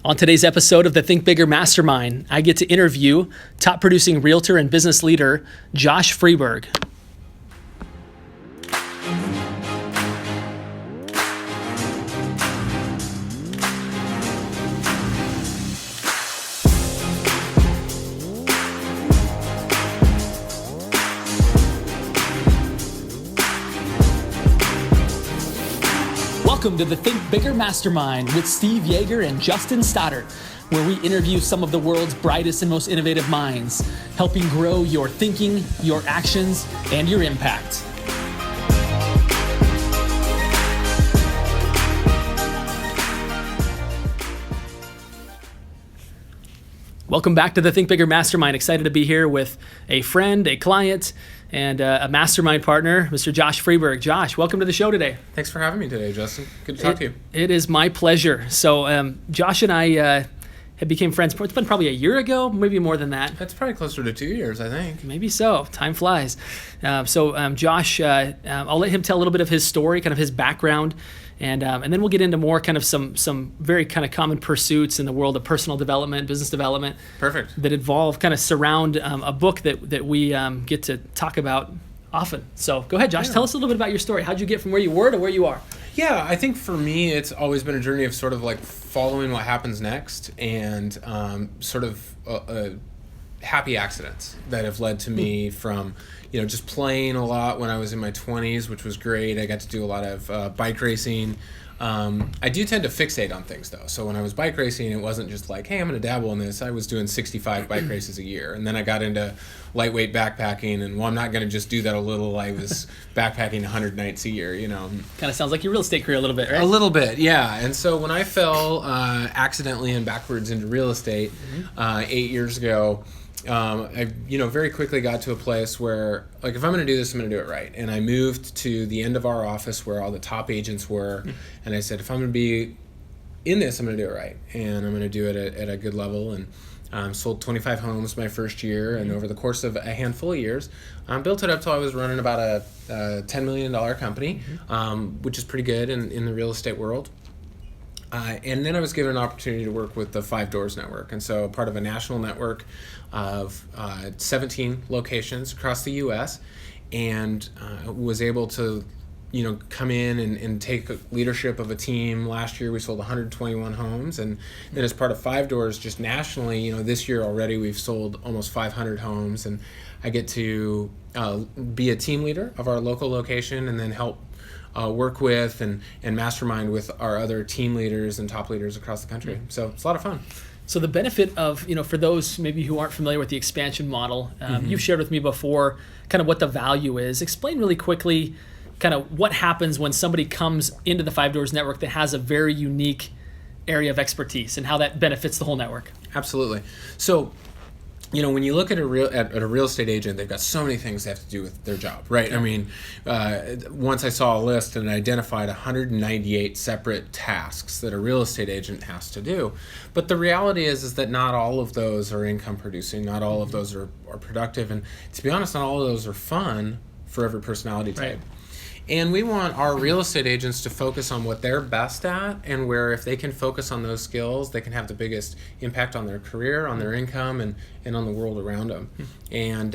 On today's episode of the Think Bigger Mastermind, I get to interview top producing realtor and business leader, Josh Friberg. Welcome to the Think Bigger Mastermind with Steve Yeager and Justin Stoddard, where we interview some of the world's brightest and most innovative minds, helping grow your thinking, your actions, and your impact. Welcome back to the Think Bigger Mastermind. Excited to be here with a friend, a client, and a mastermind partner, Mr. Josh Friberg. Josh, welcome to the show today. Thanks for having me today, Justin. Good to talk to you. It is my pleasure. So Josh and I have became friends. It's been probably a year ago, maybe more than that. That's probably closer to 2 years, I think. Maybe so. Time flies. Josh, I'll let him tell a little bit of his story, kind of his background, and then we'll get into more kind of some very kind of common pursuits in the world of personal development, business development. Perfect. That surround a book that we get to talk about often. So go ahead, Josh. Yeah. Tell us a little bit about your story. How'd you get from where you were to where you are? Yeah, I think for me, it's always been a journey of sort of like following what happens next and sort of happy accidents that have led to me from, just playing a lot when I was in my 20s, which was great. I got to do a lot of bike racing. I do tend to fixate on things, though. So when I was bike racing, it wasn't just like, hey, I'm going to dabble in this. I was doing 65 bike races a year. And then I got into lightweight backpacking. And, I'm not going to just do that a little. I was backpacking 100 nights a year, Kind of sounds like your real estate career a little bit, right? A little bit, yeah. And so when I fell accidentally and backwards into real estate 8 years ago, I very quickly got to a place where, like, if I'm going to do this, I'm going to do it right. And I moved to the end of our office where all the top agents were, and I said, if I'm going to be in this, I'm going to do it right, and I'm going to do it at a good level. And sold 25 homes my first year, and over the course of a handful of years, built it up till I was running about a $10 million company, which is pretty good in the real estate world. And then I was given an opportunity to work with the 5 Doors Network. And so part of a national network of 17 locations across the U.S. and was able to, come in and take leadership of a team. Last year we sold 121 homes. And then as part of 5 Doors, just nationally, this year already we've sold almost 500 homes. And I get to be a team leader of our local location and then help work with and mastermind with our other team leaders and top leaders across the country. So it's a lot of fun. So the benefit of, for those maybe who aren't familiar with the expansion model, you've shared with me before kind of what the value is. Explain really quickly kind of what happens when somebody comes into the 5 Doors Network that has a very unique area of expertise and how that benefits the whole network. Absolutely. So when you look at a real estate agent, they've got so many things they have to do with their job, right? I mean, once I saw a list and identified 198 separate tasks that a real estate agent has to do. But the reality is that not all of those are income producing, not all of those are productive, and to be honest, not all of those are fun for every personality type. Right. And we want our real estate agents to focus on what they're best at, and where if they can focus on those skills, they can have the biggest impact on their career, on their income, and on the world around them. And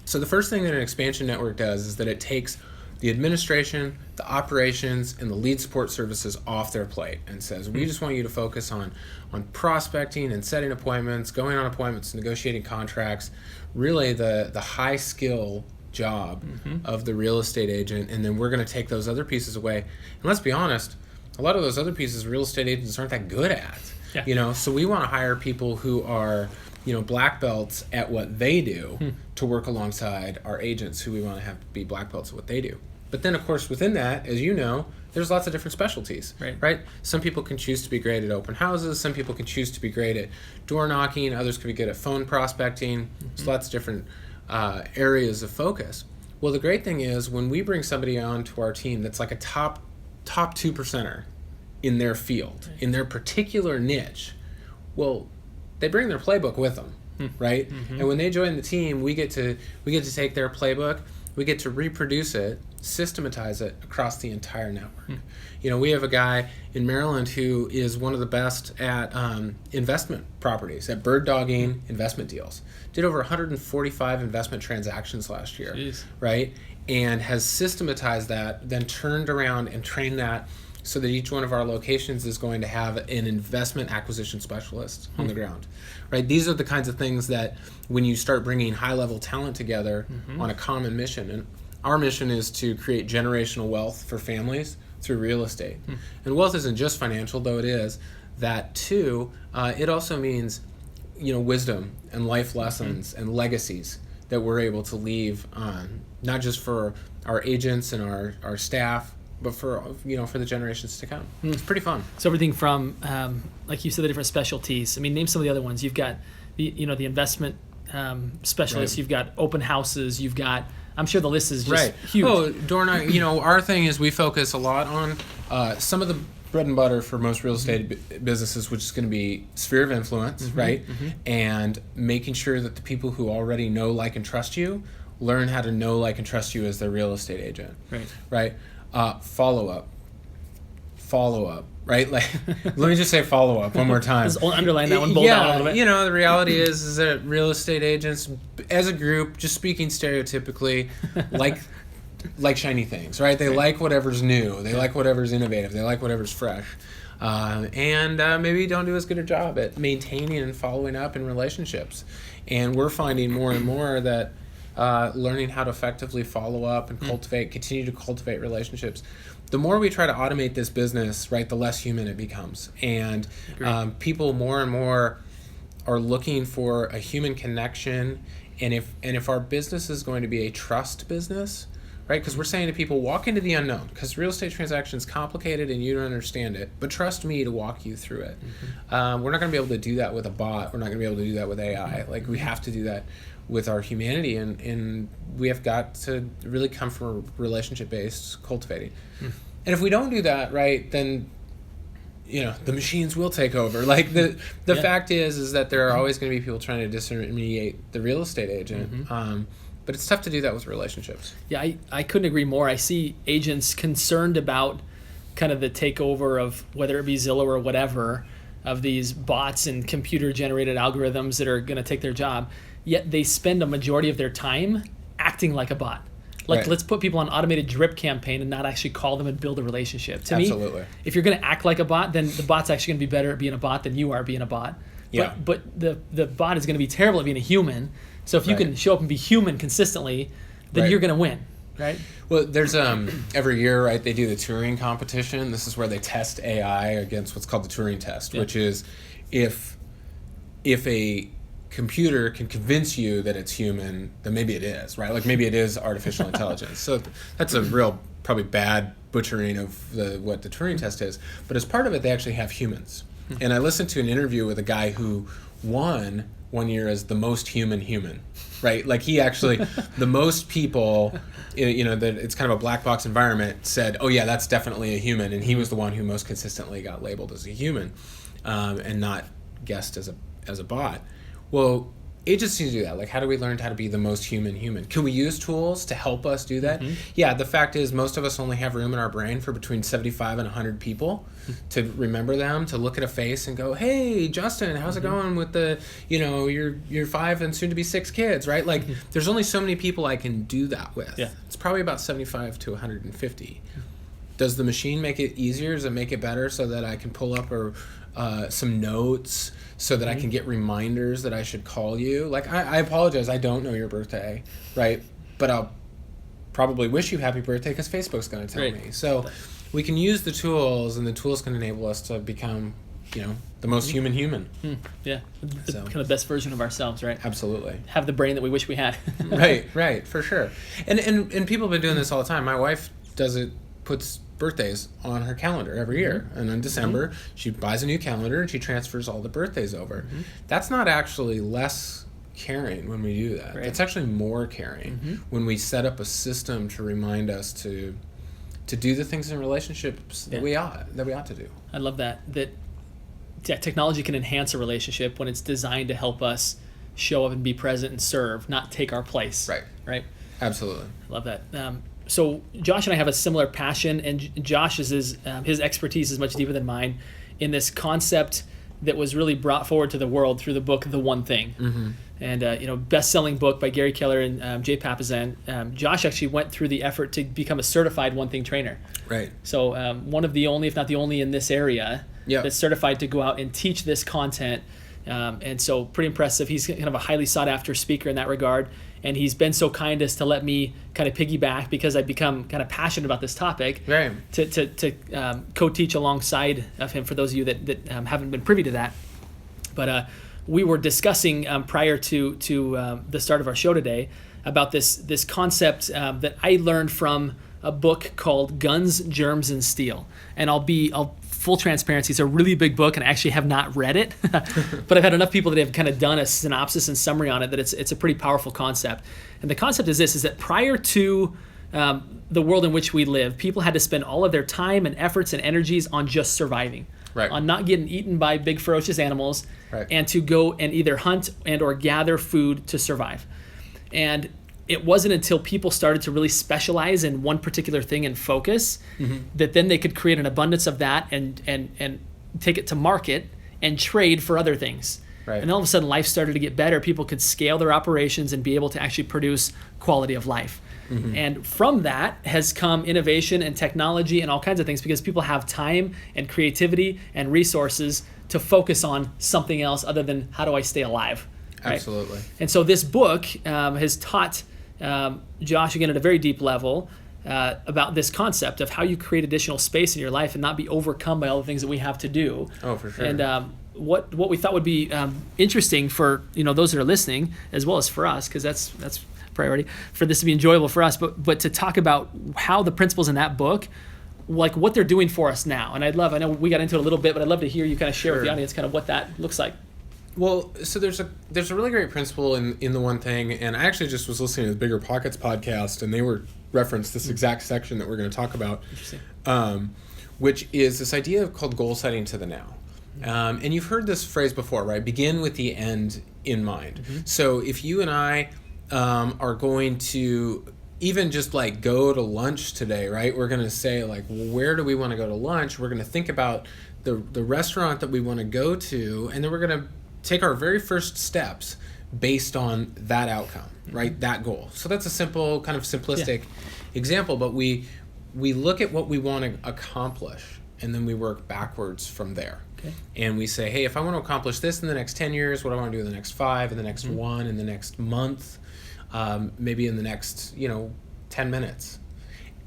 so the first thing that an expansion network does is that it takes the administration, the operations, and the lead support services off their plate and says, we just want you to focus on prospecting and setting appointments, going on appointments, negotiating contracts, really the high skill job of the real estate agent, and then we're going to take those other pieces away. And let's be honest, a lot of those other pieces real estate agents aren't that good at. Yeah. So we want to hire people who are, black belts at what they do to work alongside our agents who we want to have be black belts at what they do. But then, of course, within that, as you know, there's lots of different specialties, right? Some people can choose to be great at open houses. Some people can choose to be great at door knocking. Others can be good at phone prospecting. There's lots of different areas of focus. Well, the great thing is when we bring somebody on to our team that's like a top 2%er in their field, in their particular niche, well, they bring their playbook with them, right? And when they join the team, we get to take their playbook we get to reproduce it, systematize it across the entire network. We have a guy in Maryland who is one of the best at investment properties, at bird dogging investment deals. Did over 145 investment transactions last year. Jeez. Right? And has systematized that, then turned around and trained that so that each one of our locations is going to have an investment acquisition specialist on the ground. Right? These are the kinds of things that when you start bringing high-level talent together on a common mission, and our mission is to create generational wealth for families through real estate. And wealth isn't just financial, though it is. That too, it also means, wisdom and life lessons and legacies that we're able to leave on, not just for our agents and our staff, but for the generations to come. It's pretty fun. So everything from, like you said, the different specialties. I mean, name some of the other ones. You've got the investment specialists. Right. You've got open houses. You've got, I'm sure the list is just huge. Oh, Dorna, our thing is we focus a lot on some of the bread and butter for most real estate businesses, which is going to be sphere of influence, right? And making sure that the people who already know, like, and trust you learn how to know, like, and trust you as their real estate agent. Right? Follow up, right? Like, let me just say follow up one more time. Just underline that one, bold out a little bit. The reality is that real estate agents, as a group, just speaking stereotypically, like shiny things, right? They like whatever's new. They like whatever's innovative. They like whatever's fresh. And maybe don't do as good a job at maintaining and following up in relationships. And we're finding more and more that learning how to effectively follow up and continue to cultivate relationships. The more we try to automate this business, right, the less human it becomes. And people more and more are looking for a human connection. And if our business is going to be a trust business, right, because we're saying to people, walk into the unknown, because real estate transaction is complicated and you don't understand it, but trust me to walk you through it. We're not going to be able to do that with a bot. We're not going to be able to do that with AI. Like, we have to do that with our humanity, and we have got to really come from a relationship-based cultivating. And if we don't do that, right, then the machines will take over. Like, the fact is that there are always going to be people trying to disintermediate the real estate agent. But it's tough to do that with relationships. Yeah, I couldn't agree more. I see agents concerned about kind of the takeover of, whether it be Zillow or whatever, of these bots and computer-generated algorithms that are going to take their job. Yet they spend a majority of their time acting like a bot. Like, let's put people on automated drip campaign and not actually call them and build a relationship. To me, if you're going to act like a bot, then the bot's actually going to be better at being a bot than you are being a bot. Yeah. But the bot is going to be terrible at being a human. So if you can show up and be human consistently, then you're going to win, right? Well, there's every year, right, they do the Turing competition. This is where they test AI against what's called the Turing test, which is if a computer can convince you that it's human, then maybe it is, right? Like, maybe it is artificial intelligence. So that's a real, probably bad butchering of what the Turing test is. But as part of it, they actually have humans. And I listened to an interview with a guy who won one year as the most human, right? Like, he actually, the most people, that it's kind of a black box environment, said, oh yeah, that's definitely a human. And he was the one who most consistently got labeled as a human, and not guessed as a bot. Well, agencies do that. Like, how do we learn how to be the most human? Can we use tools to help us do that? Yeah, the fact is most of us only have room in our brain for between 75 and 100 people to remember them, to look at a face and go, hey, Justin, how's it going with the, your 5 and soon to be 6 kids, right? Like, there's only so many people I can do that with. Yeah. It's probably about 75 to 150. Does the machine make it easier? Does it make it better so that I can pull up some notes so that I can get reminders that I should call you? Like, I apologize, I don't know your birthday, right? But I'll probably wish you happy birthday because Facebook's going to tell me. So we can use the tools, and the tools can enable us to become, the most human. Yeah, the kind of best version of ourselves, right? Absolutely. Have the brain that we wish we had. right, for sure. And people have been doing this all the time. My wife puts birthdays on her calendar every year, and in December she buys a new calendar and she transfers all the birthdays over. That's not actually less caring when we do that. It's actually more caring when we set up a system to remind us to do the things in relationships that we ought to do. I love that technology can enhance a relationship when it's designed to help us show up and be present and serve, not take our place. Right. Absolutely. Love that. So Josh and I have a similar passion, and Josh's his expertise is much deeper than mine in this concept that was really brought forward to the world through the book The One Thing. Mm-hmm. And best-selling book by Gary Keller and Jay Papasan. Josh actually went through the effort to become a certified One Thing trainer. Right. So one of the only, if not the only, in this area Yep. that's certified to go out and teach this content. And so pretty impressive. He's kind of a highly sought-after speaker in that regard. And he's been so kind as to let me kind of piggyback, because I've become kind of passionate about this topic, Right. to co-teach alongside of him, for those of you that haven't been privy to that. But we were discussing prior to the start of our show today about this concept that I learned from a book called Guns, Germs, and Steel. And I'll full transparency, it's a really big book, and I actually have not read it, but I've had enough people that have kind of done a synopsis and summary on it that it's a pretty powerful concept. And the concept is this: is that prior to the world in which we live, people had to spend all of their time and efforts and energies on just surviving, Right. on not getting eaten by big ferocious animals, Right. and to go and either hunt and or gather food to survive. And it wasn't until people started to really specialize in one particular thing and focus that then they could create an abundance of that and take it to market and trade for other things. Right. And all of a sudden life started to get better. People could scale their operations and be able to actually produce quality of life. And from that has come innovation and technology and all kinds of things, because people have time and creativity and resources to focus on something else other than how do I stay alive. Right? Absolutely. And so this book has taught Josh, again, at a very deep level, about this concept of how you create additional space in your life and not be overcome by all the things that we have to do. Oh, for sure. And what we thought would be interesting for those that are listening, as well as for us, because that's priority, for this to be enjoyable for us, but to talk about how the principles in that book, like what they're doing for us now. And I know we got into it a little bit, but I'd love to hear you kind of share with the audience kind of what that looks like. Well, so there's a really great principle in The One Thing, and I actually just was listening to the Bigger Pockets podcast, and they were referenced this exact section that we're going to talk about, which is this idea called goal setting to the now. And you've heard this phrase before, right? Begin with the end in mind. So if you and I are going to even just like go to lunch today, right? We're going to say like, well, where do we want to go to lunch? We're going to think about the restaurant that we want to go to, and then we're going to take our very first steps based on that outcome, right? That goal. So that's a simple, kind of simplistic example, but we look at what we want to accomplish, and then we work backwards from there. Okay. And we say, hey, if I want to accomplish this in the next 10 years, what do I want to do in the next 5, in the next 1, in the next month, maybe in the next 10 minutes,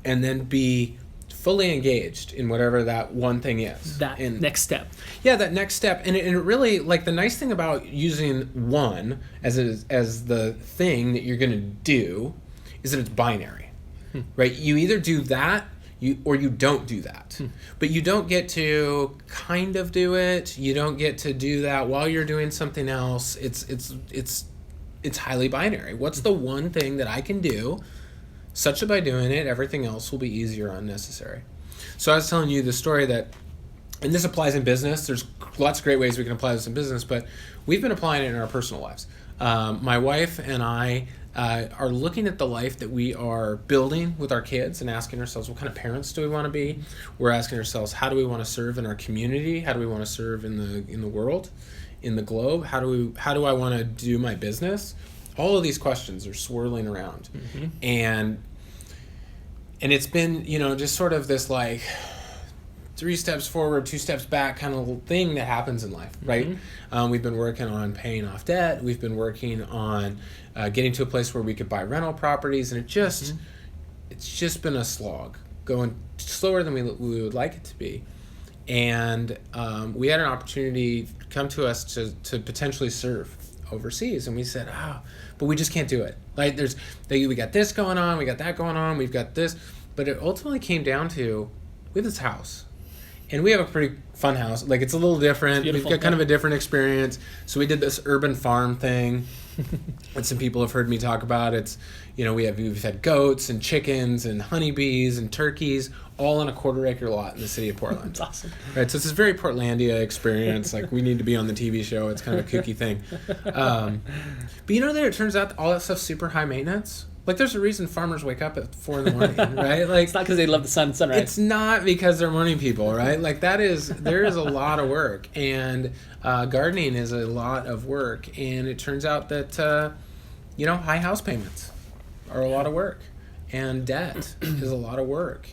and then be fully engaged in whatever that one thing is. That next step. Yeah, that next step. And it really, like, the nice thing about using one as the thing that you're going to do is that it's binary, right? You either do that or you don't do that. But you don't get to kind of do it. You don't get to do that while you're doing something else. It's highly binary. What's the one thing that I can do such that by doing it, everything else will be easier or unnecessary? So I was telling you the story that, and this applies in business. There's lots of great ways we can apply this in business, but we've been applying it in our personal lives. My wife and I are looking at the life that we are building with our kids and asking ourselves, what kind of parents do we want to be? We're asking ourselves, how do we want to serve in our community? How do we want to serve in the world, in the globe? How do I want to do my business? All of these questions are swirling around. And it's been, just sort of this like 3 steps forward, 2 steps back kind of thing that happens in life, right? We've been working on paying off debt. We've been working on getting to a place where we could buy rental properties, and it's just been a slog, going slower than we would like it to be. And we had an opportunity come to us to potentially serve overseas, and we said, but we just can't do it. Like we got this going on, we got that going on, we've got this, but it ultimately came down to, we have this house, and we have a pretty fun house. Like, it's a little different. We've got kind of a different experience. So we did this urban farm thing that some people have heard me talk about. It's, we've had goats and chickens and honeybees and turkeys all on a 1/4 acre lot in the city of Portland. That's awesome. Right, so it's this very Portlandia experience. Like, we need to be on the TV show. It's kind of a kooky thing. But that it turns out all that stuff's super high maintenance. Like, there's a reason farmers wake up at 4 in the morning, right? Like, It's not because they love the sun and sunrise. it's not because they're morning people, right? Like, there is a lot of work, and gardening is a lot of work, and it turns out that high house payments are a lot of work, and debt is a lot of work.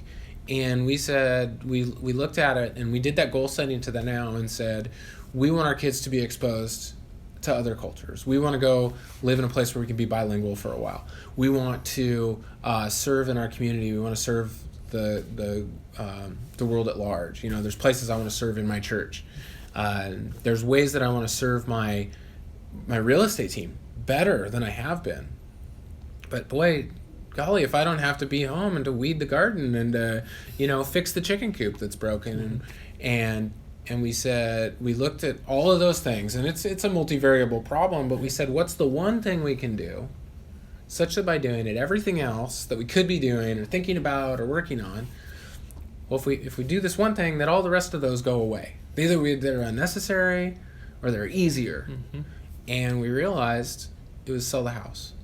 And we said, we looked at it, and we did that goal setting to the now and said, we want our kids to be exposed to other cultures. We want to go live in a place where we can be bilingual for a while. We want to serve in our community. We want to serve the world at large. There's places I want to serve in my church. There's ways that I want to serve my real estate team better than I have been. But boy, golly, if I don't have to be home and to weed the garden and fix the chicken coop that's broken, and we said, we looked at all of those things, and it's a multivariable problem, but we said, what's the one thing we can do such that by doing it, everything else that we could be doing or thinking about or working on, well, if we do this one thing, that all the rest of those go away. Either they're unnecessary or they're easier. Mm-hmm. And we realized it was sell the house.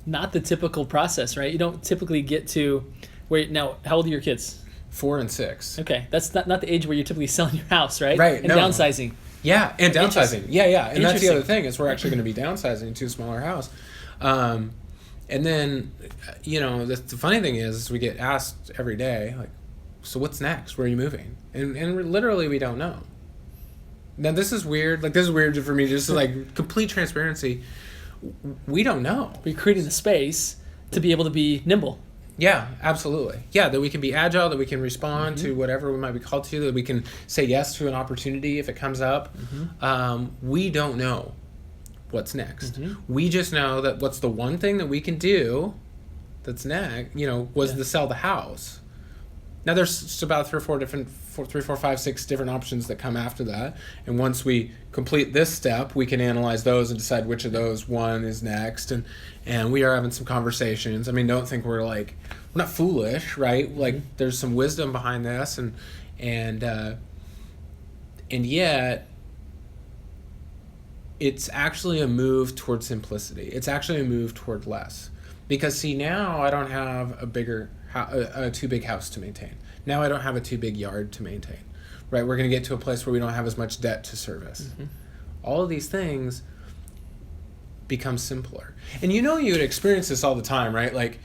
Not the typical process, right? You don't typically get to where, now, how old are your kids? 4 and 6. Okay, that's not the age where you're typically selling your house, right? Right. And downsizing. Yeah, and downsizing. Yeah. And that's the other thing, is we're actually going to be downsizing to a smaller house. And then, the funny thing is we get asked every day, like, so what's next? Where are you moving? And literally we don't know. Now this is weird. Like, this is weird for me, just like complete transparency. We don't know. We're creating the space to be able to be nimble. Yeah, absolutely. Yeah, that we can be agile, that we can respond to whatever we might be called to, that we can say yes to an opportunity if it comes up. We don't know what's next. We just know that what's the one thing that we can do that's next, was to sell the house. Now there's about 3, 4, 5, 6 different options that come after that. And once we complete this step, we can analyze those and decide which of those one is next. And we are having some conversations. I mean, don't think we're not foolish, right? Like, there's some wisdom behind this, and yet it's actually a move toward simplicity. It's actually a move toward less. Because see, now I don't have a too big house to maintain. Now I don't have a too big yard to maintain, right? We're going to get to a place where we don't have as much debt to service. All of these things become simpler. And you would experience this all the time, right? Like,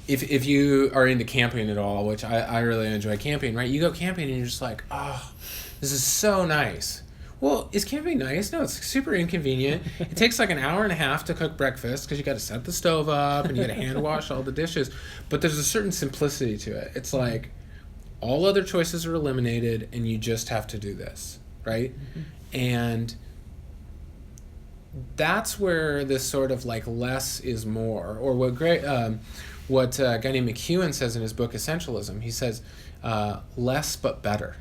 if you are into camping at all, which I really enjoy camping, right? You go camping and you're just like, oh, this is so nice. Well, is camping nice? No, it's super inconvenient. It takes like an hour and a half to cook breakfast because you got to set the stove up and you got to hand wash all the dishes. But there's a certain simplicity to it. It's like all other choices are eliminated and you just have to do this, right? And that's where this sort of like less is more, or what a guy named McEwen says in his book Essentialism. He says less but better.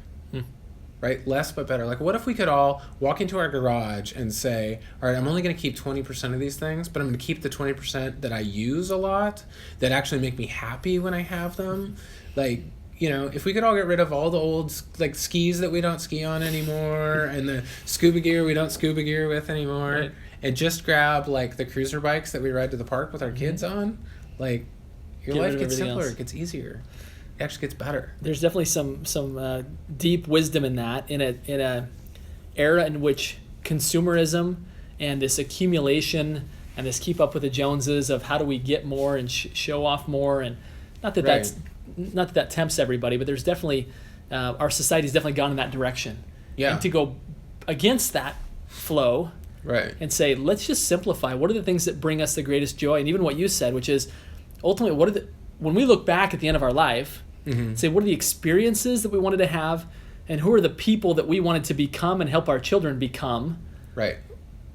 Right? Less but better. Like, what if we could all walk into our garage and say, all right, I'm only going to keep 20% of these things, but I'm going to keep the 20% that I use a lot, that actually make me happy when I have them. Like, if we could all get rid of all the old, like, skis that we don't ski on anymore, and the scuba gear we don't scuba gear with anymore, right, and just grab, like, the cruiser bikes that we ride to the park with our kids on, like, your life gets simpler, it gets easier. Actually gets better. There's definitely some deep wisdom in that, in a era in which consumerism and this accumulation and this keep up with the Joneses of how do we get more and show off more, and not that that tempts everybody, but there's definitely our society's definitely gone in that direction. Yeah. And to go against that flow, right, and say, let's just simplify. What are the things that bring us the greatest joy? And even what you said, which is ultimately, when we look back at the end of our life, say, what are the experiences that we wanted to have, and who are the people that we wanted to become and help our children become? Right.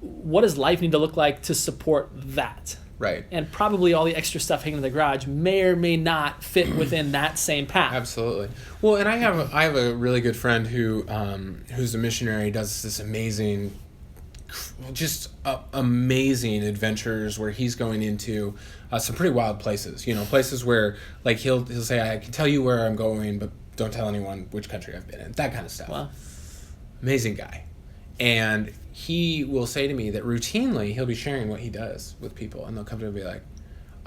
What does life need to look like to support that? Right. And probably all the extra stuff hanging in the garage may or may not fit within that same path. Absolutely. Well, and I have a really good friend who's a missionary, does this amazing, just amazing adventures where he's going into some pretty wild places. Places where, like, he'll say, I can tell you where I'm going, but don't tell anyone which country I've been in. That kind of stuff. Wow. Amazing guy. And he will say to me that routinely he'll be sharing what he does with people, and they'll come to him and be like,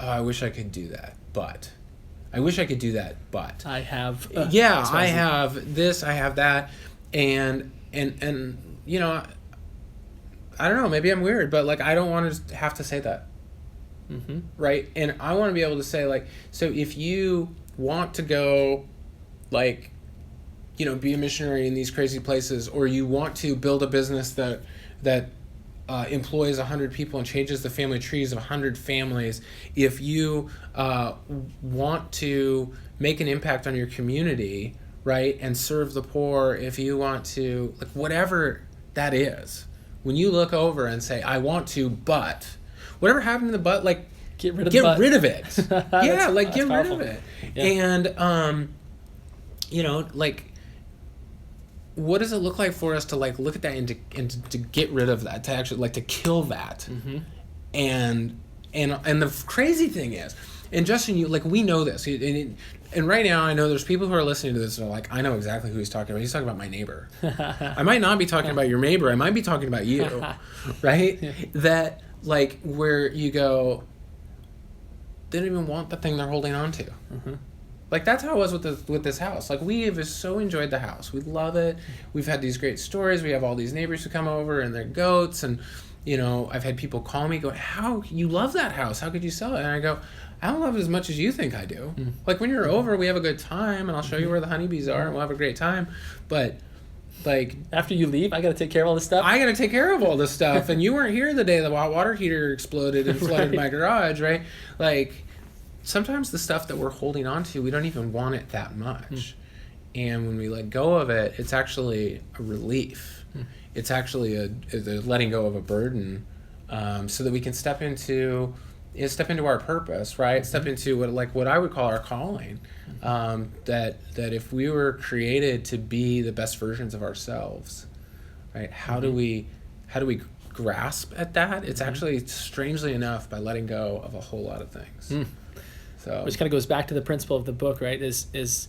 oh, I wish I could do that, but I wish I could do that, but I have I have this, I have that, and you know, I don't know, maybe I'm weird, but like I don't want to have to say that. Mm-hmm. Right? And I want to be able to say, like, so if you want to go, like, you know, be a missionary in these crazy places, or you want to build a business that employs 100 people and changes the family trees of 100 families, if you want to make an impact on your community, right, and serve the poor, if you want to, like, whatever that is, when you look over and say, I want to, but whatever happened to the butt, like, get rid of it. Yeah, like, get rid of it. Yeah. And, you know, like, what does it look like for us to, like, look at that and to get rid of that, to actually, like, to kill that? Mm-hmm. And the crazy thing is, and Justin, you, like, we know this, and right now I know there's people who are listening to this and are like, I know exactly who he's talking about. He's talking about my neighbor. I might not be talking about your neighbor. I might be talking about you, right? Yeah. That, like, where you go, they don't even want the thing they're holding on to. Mm-hmm. Like, that's how it was with this house. Like, we have so enjoyed the house. We love it. We've had these great stories. We have all these neighbors who come over and their goats. And, you know, I've had people call me, go, how, you love that house. How could you sell it? And I go, I don't love it as much as you think I do. Mm. Like, when you're over, we have a good time, and I'll show you where the honeybees are, and we'll have a great time. But, like, after you leave, I got to take care of all this stuff. I got to take care of all this stuff. And you weren't here the day the hot water heater exploded and flooded my garage, right? Like, sometimes the stuff that we're holding on to, we don't even want it that much. And when we let go of it, it's actually a relief. It's actually a letting go of a burden, so that we can step into our purpose, right? Step into what I would call our calling. That if we were created to be the best versions of ourselves, right? How do we grasp at that? It's actually, strangely enough, by letting go of a whole lot of things. So, which kind of goes back to the principle of the book, right? Is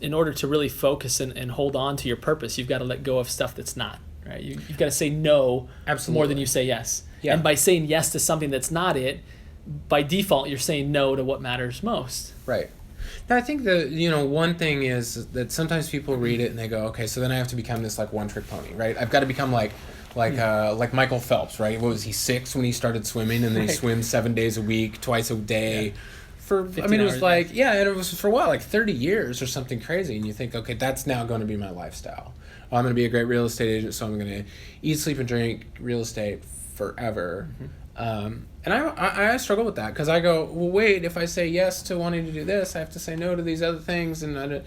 in order to really focus and hold on to your purpose, you've got to let go of stuff that's not, right? You've got to say no more than you say yes. Yeah. And by saying yes to something that's not it, by default, you're saying no to what matters most. Right. Now, I think that, you know, one thing is that sometimes people read it and they go, okay, so then I have to become this, like, one-trick pony, right? I've got to become like Michael Phelps, right? What was he, 6 when he started swimming, and then he swims 7 days a week, twice a day. For, I mean, it was like, and it was for what, like 30 years or something crazy. And you think, okay, that's now going to be my lifestyle. I'm going to be a great real estate agent, so I'm going to eat, sleep, and drink real estate forever. And I struggle with that, because I go, well, wait, if I say yes to wanting to do this, I have to say no to these other things, and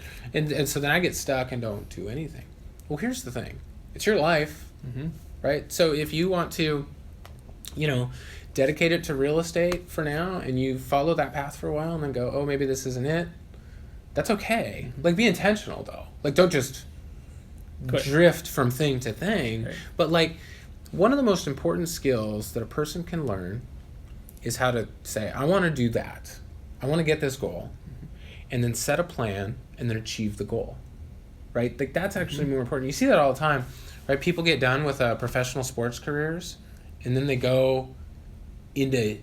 so then I get stuck and don't do anything. Well, here's the thing. It's your life, right? So if you want to, you know, dedicate it to real estate for now, and you follow that path for a while and then go, oh, maybe this isn't it, that's okay. Like, be intentional, though. Like, don't just drift from thing to thing. Right. But, like, one of the most important skills that a person can learn is how to say, I want to do that. I want to get this goal. And then set a plan and then achieve the goal. Right? Like, that's actually more important. You see that all the time, right? People get done with professional sports careers, and then they go into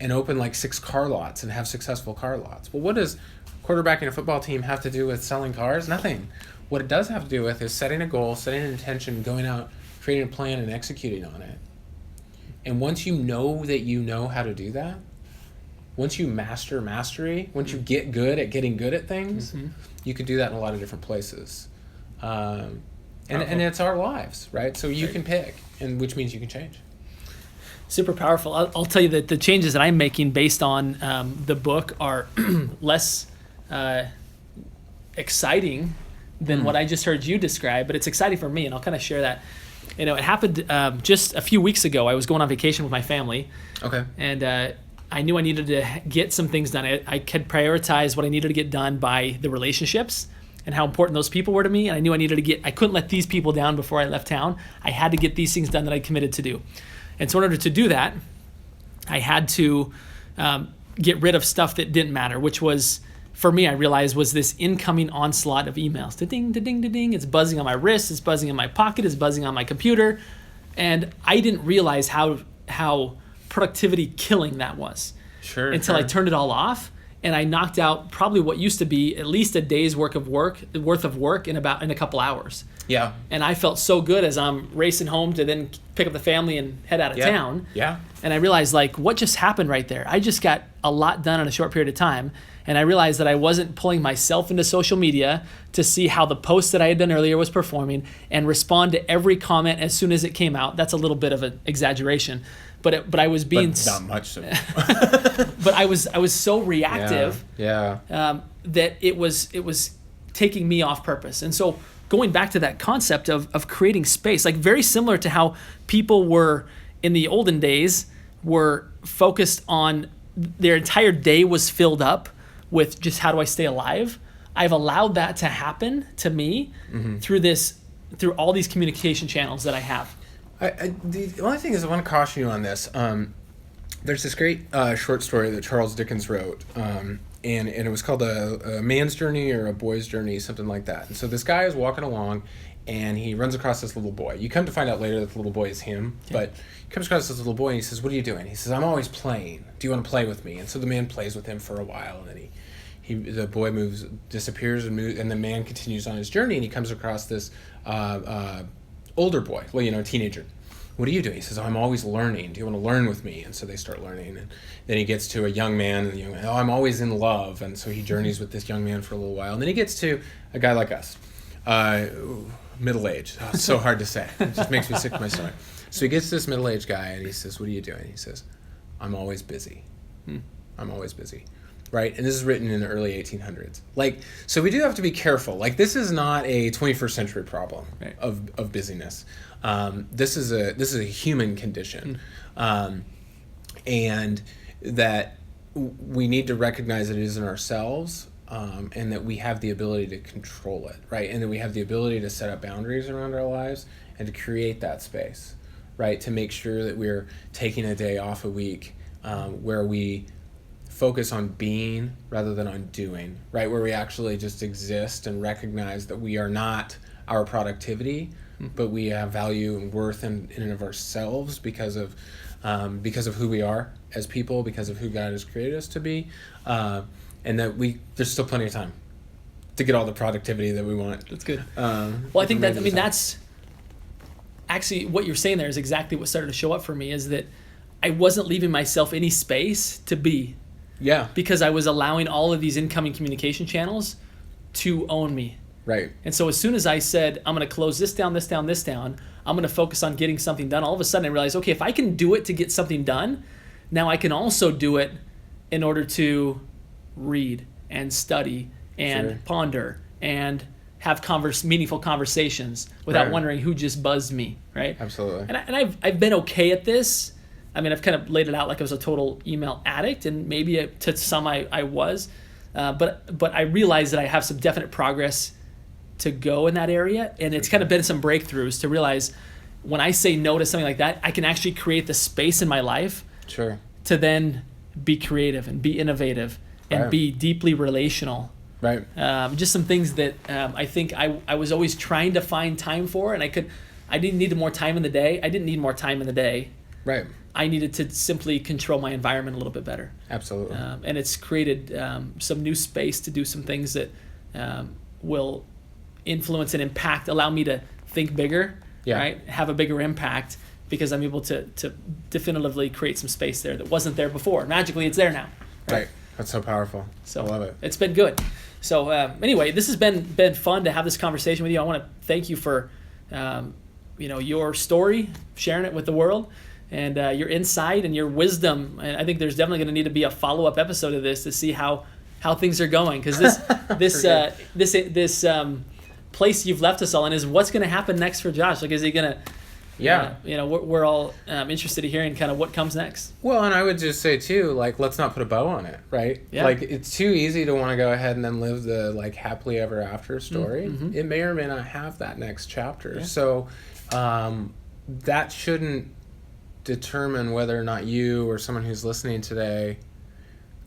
and open like 6 car lots and have successful car lots. Well, what does quarterbacking a football team have to do with selling cars? Nothing. What it does have to do with is setting a goal, setting an intention, going out, creating a plan, and executing on it. And once you know that you know how to do that, once you master mastery, once you get good at getting good at things, you could do that in a lot of different places. And it's our lives, right? So you can pick, and which means you can change. Super powerful. I'll tell you that the changes that I'm making based on the book are less exciting than what I just heard you describe, but it's exciting for me, and I'll kind of share that. You know, it happened just a few weeks ago. I was going on vacation with my family. Okay. And I knew I needed to get some things done. I could prioritize what I needed to get done by the relationships and how important those people were to me. And I knew I couldn't let these people down before I left town. I had to get these things done that I committed to do. And so in order to do that, I had to get rid of stuff that didn't matter, which was for me, I realized was this incoming onslaught of emails. Da-ding, da-ding, da-ding. It's buzzing on my wrist. It's buzzing in my pocket. It's buzzing on my computer. And I didn't realize how productivity killing that was until I turned it all off. And I knocked out probably what used to be at least a day's worth of work in a couple hours. Yeah. And I felt so good as I'm racing home to then pick up the family and head out of town. Yeah. And I realized, like, what just happened right there? I just got a lot done in a short period of time. And I realized that I wasn't pulling myself into social media to see how the post that I had done earlier was performing and respond to every comment as soon as it came out. That's a little bit of an exaggeration. But I was being... But not much so. But I was so reactive that it was taking me off purpose. And so going back to that concept of creating space, like very similar to how people were in the olden days were focused on their entire day was filled up with just how do I stay alive. I've allowed that to happen to me through all these communication channels that I have. The only thing is I want to caution you on this. There's this great short story that Charles Dickens wrote, and it was called a Man's Journey or a Boy's Journey, something like that. And so this guy is walking along, and he runs across this little boy. You come to find out later that the little boy is him, but he comes across this little boy, and he says, "What are you doing?" He says, "I'm always playing. Do you want to play with me?" And so the man plays with him for a while, and then the boy disappears, and the man continues on his journey, and he comes across this older boy, teenager. "What are you doing?" He says, "Oh, I'm always learning. Do you want to learn with me?" And so they start learning. And then he gets to a young man, and the young man, "Oh, I'm always in love." And so he journeys with this young man for a little while. And then he gets to a guy like us, middle-aged. Oh, it's so hard to say. It just makes me sick to my stomach. So he gets to this middle-aged guy, and he says, "What are you doing?" He says, "I'm always busy. I'm always busy." Right? And this is written in the early 1800s. So we do have to be careful. This is not a 21st century problem of busyness. This is a human condition, and that we need to recognize that it is in ourselves, and that we have the ability to control it, right? And that we have the ability to set up boundaries around our lives and to create that space, right? To make sure that we're taking a day off a week where we focus on being rather than on doing, right? Where we actually just exist and recognize that we are not our productivity, but we have value and worth in and of ourselves because of who we are as people, because of who God has created us to be, and that there's still plenty of time to get all the productivity that we want. That's good. Well, I think that's actually what you're saying there is exactly what started to show up for me, is that I wasn't leaving myself any space to be. Yeah. Because I was allowing all of these incoming communication channels to own me. Right. And so as soon as I said, I'm going to close this down, I'm going to focus on getting something done, all of a sudden I realized, okay, if I can do it to get something done, now I can also do it in order to read and study and ponder and have meaningful conversations without wondering who just buzzed me, right? Absolutely. And I've been okay at this. I mean, I've kind of laid it out like I was a total email addict, and maybe to some I was, but I realized that I have some definite progress to go in that area, and it's kind of been some breakthroughs to realize when I say no to something like that, I can actually create the space in my life to then be creative and be innovative and be deeply relational. Right. Just some things that I think I was always trying to find time for, and I didn't need more time in the day. I didn't need more time in the day. Right. I needed to simply control my environment a little bit better. Absolutely. And it's created some new space to do some things that will influence and impact, allow me to think bigger, right? Have a bigger impact, because I'm able to definitively create some space there that wasn't there before. Magically, it's there now. Right. That's so powerful. So I love it. It's been good. So anyway, this has been fun to have this conversation with you. I want to thank you for your story, sharing it with the world, and your insight and your wisdom. And I think there's definitely going to need to be a follow-up episode of this to see how things are going, because this place you've left us all in is what's going to happen next for Josh. Like, is he going to? We're all interested in hearing kind of what comes next. Well, and I would just say too, let's not put a bow on it, right? Yeah. It's too easy to want to go ahead and then live the happily ever after story. Mm-hmm. It may or may not have that next chapter. Yeah. So that shouldn't determine whether or not you or someone who's listening today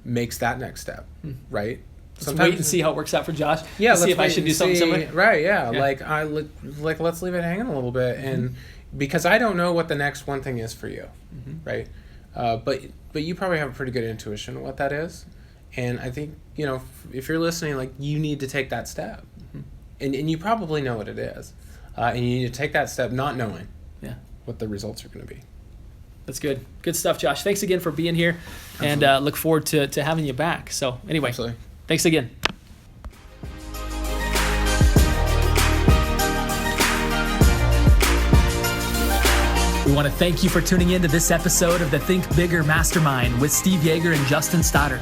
makes that next step, right? Let's wait and see how it works out for Josh. Yeah, see if I should do something similar. Right, yeah. Let's leave it hanging a little bit, and because I don't know what the next one thing is for you, right? But you probably have a pretty good intuition of what that is, and I think, you know, if you're listening, like, you need to take that step, and you probably know what it is, and you need to take that step not knowing what the results are going to be. That's good. Good stuff, Josh. Thanks again for being here, and look forward to having you back. So anyway, Absolutely. Thanks again. We want to thank you for tuning in to this episode of the Think Bigger Mastermind with Steve Yeager and Justin Stoddard.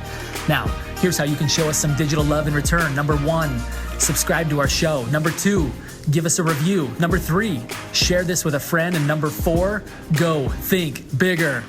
Now, here's how you can show us some digital love in return. Number 1, subscribe to our show. Number 2, give us a review. Number 3, share this with a friend. And number 4, go think bigger.